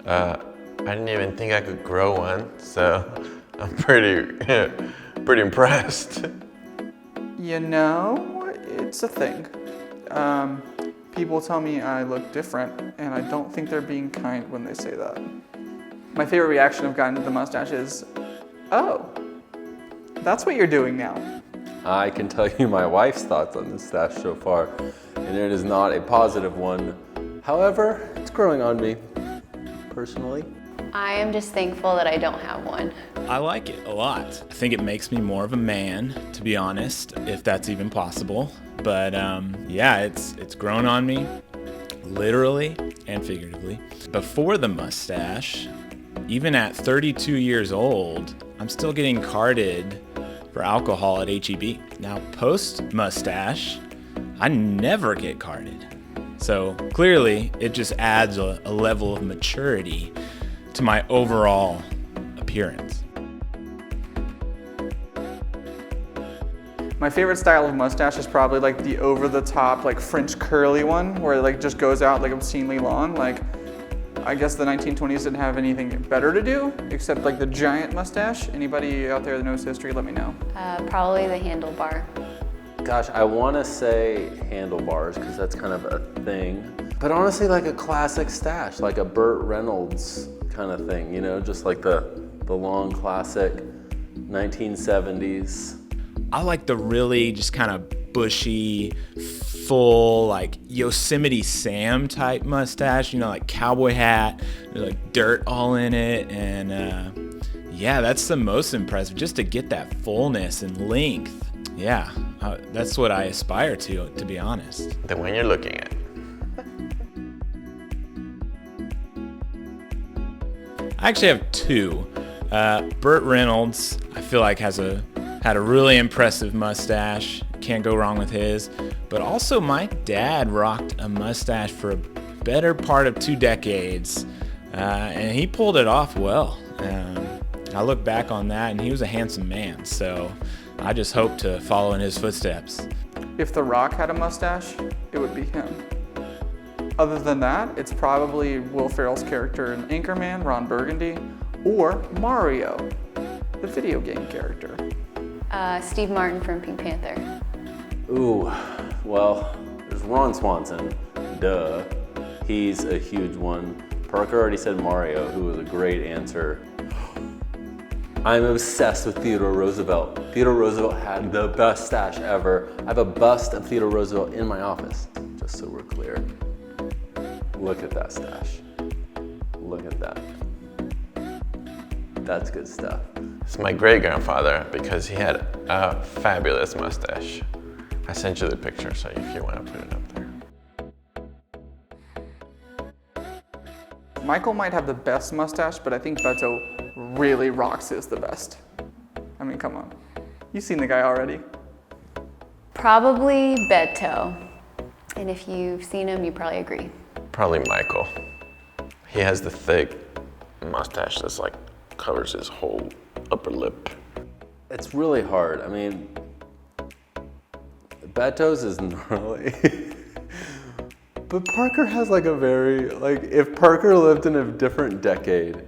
I didn't even think I could grow one, so I'm pretty impressed. You know, it's a thing. People tell me I look different, and I don't think they're being kind when they say that. My favorite reaction I've gotten to the mustache is, oh, that's what you're doing now. I can tell you my wife's thoughts on this stash so far, and it is not a positive one. However, it's growing on me, personally. I am just thankful that I don't have one. I like it a lot. I think it makes me more of a man, to be honest, if that's even possible. But yeah, it's grown on me, literally and figuratively. Before the mustache, even at 32 years old, I'm still getting carded for alcohol at HEB. Now, post-mustache, I never get carded. So clearly, it just adds a level of maturity to my overall appearance. My favorite style of mustache is probably like the over-the-top, like French curly one, where it like just goes out like obscenely long. Like, I guess the 1920s didn't have anything better to do except like the giant mustache. Anybody out there that knows history, let me know. Probably the handlebar. Gosh, I want to say handlebars because that's kind of a thing. But honestly, like a classic stash, like a Burt Reynolds kind of thing, you know, just like the long classic 1970s. I like the really just kind of bushy, full, like Yosemite Sam type mustache, you know, like cowboy hat, like dirt all in it. And yeah, that's the most impressive, just to get that fullness and length. Yeah, that's what I aspire to be honest. The one you're looking at. I actually have two. Burt Reynolds, I feel like had a really impressive mustache. Can't go wrong with his. But also my dad rocked a mustache for a better part of 2 decades. And he pulled it off well. I look back on that and he was a handsome man. So I just hope to follow in his footsteps. If The Rock had a mustache, it would be him. Other than that, it's probably Will Ferrell's character in Anchorman, Ron Burgundy, or Mario, the video game character. Steve Martin from Pink Panther. Ooh, well, there's Ron Swanson, duh. He's a huge one. Parker already said Mario, who was a great answer. I'm obsessed with Theodore Roosevelt. Theodore Roosevelt had the best stash ever. I have a bust of Theodore Roosevelt in my office, just so we're clear. Look at that stash. Look at that. That's good stuff. It's my great-grandfather because he had a fabulous mustache. I sent you the picture, so if you want to put it up there. Michael might have the best mustache, but I think Beto really rocks his the best. I mean, come on. You've seen the guy already. Probably Beto. And if you've seen him, you probably agree. Probably Michael. He has the thick mustache that's like covers his whole upper lip. It's really hard. I mean, Beto's is gnarly. But Parker has like a very, like if Parker lived in a different decade,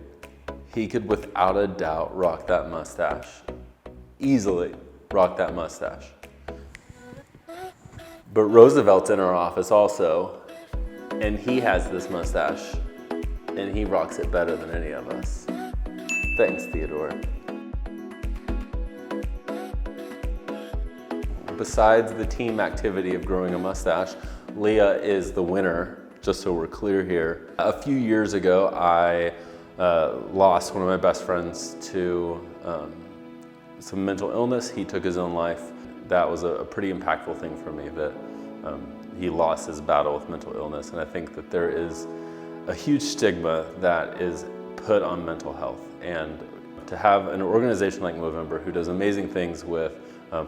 he could without a doubt rock that mustache. Easily rock that mustache. But Roosevelt's in our office also, and he has this mustache, and he rocks it better than any of us. Thanks, Theodore. Besides the team activity of growing a mustache, Leah is the winner, just so we're clear here. A few years ago, I lost one of my best friends to some mental illness. He took his own life. That was a pretty impactful thing for me, that he lost his battle with mental illness. And I think that there is a huge stigma that is put on mental health. And to have an organization like Movember, who does amazing things with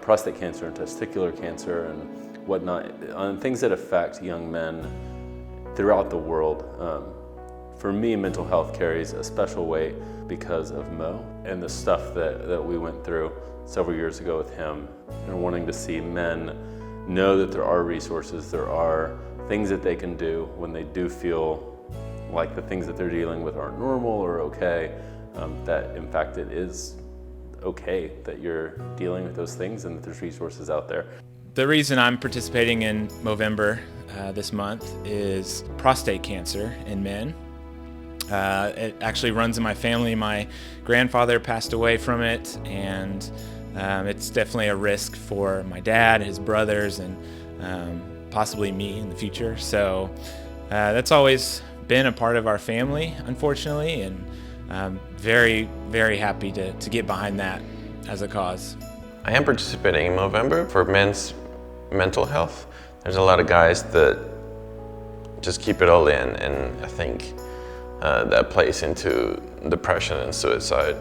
prostate cancer and testicular cancer and whatnot, on things that affect young men throughout the world, for me, mental health carries a special weight because of Mo and the stuff that we went through several years ago with him, and wanting to see men know that there are resources, there are things that they can do when they do feel like the things that they're dealing with aren't normal or okay, that in fact it is okay that you're dealing with those things and that there's resources out there. The reason I'm participating in Movember this month is prostate cancer in men. It actually runs in my family. My grandfather passed away from it, and it's definitely a risk for my dad, his brothers, and possibly me in the future. So that's always been a part of our family, unfortunately, and I'm very, very happy to get behind that as a cause. I am participating in Movember for men's mental health. There's a lot of guys that just keep it all in, and I think that plays into depression and suicide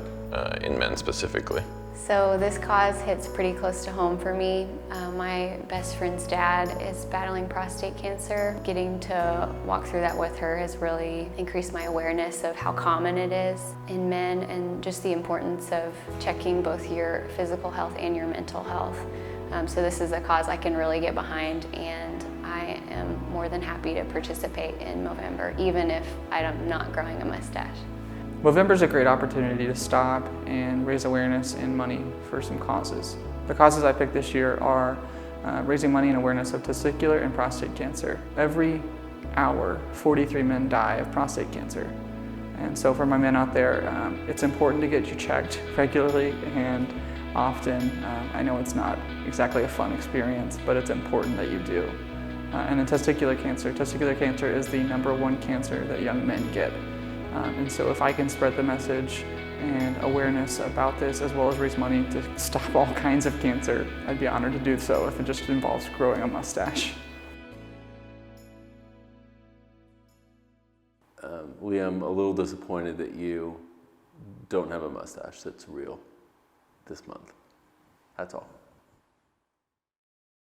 in men specifically. So this cause hits pretty close to home for me. My best friend's dad is battling prostate cancer. Getting to walk through that with her has really increased my awareness of how common it is in men, and just the importance of checking both your physical health and your mental health. So this is a cause I can really get behind, and I am more than happy to participate in Movember, even if I'm not growing a mustache. Movember is a great opportunity to stop and raise awareness and money for some causes. The causes I picked this year are raising money and awareness of testicular and prostate cancer. Every hour, 43 men die of prostate cancer. And so for my men out there, it's important to get you checked regularly and often. I know it's not exactly a fun experience, but it's important that you do. And then testicular cancer is the #1 cancer that young men get. And so if I can spread the message and awareness about this, as well as raise money to stop all kinds of cancer, I'd be honored to do so if it just involves growing a mustache. Liam, a little disappointed that you don't have a mustache that's real this month. That's all.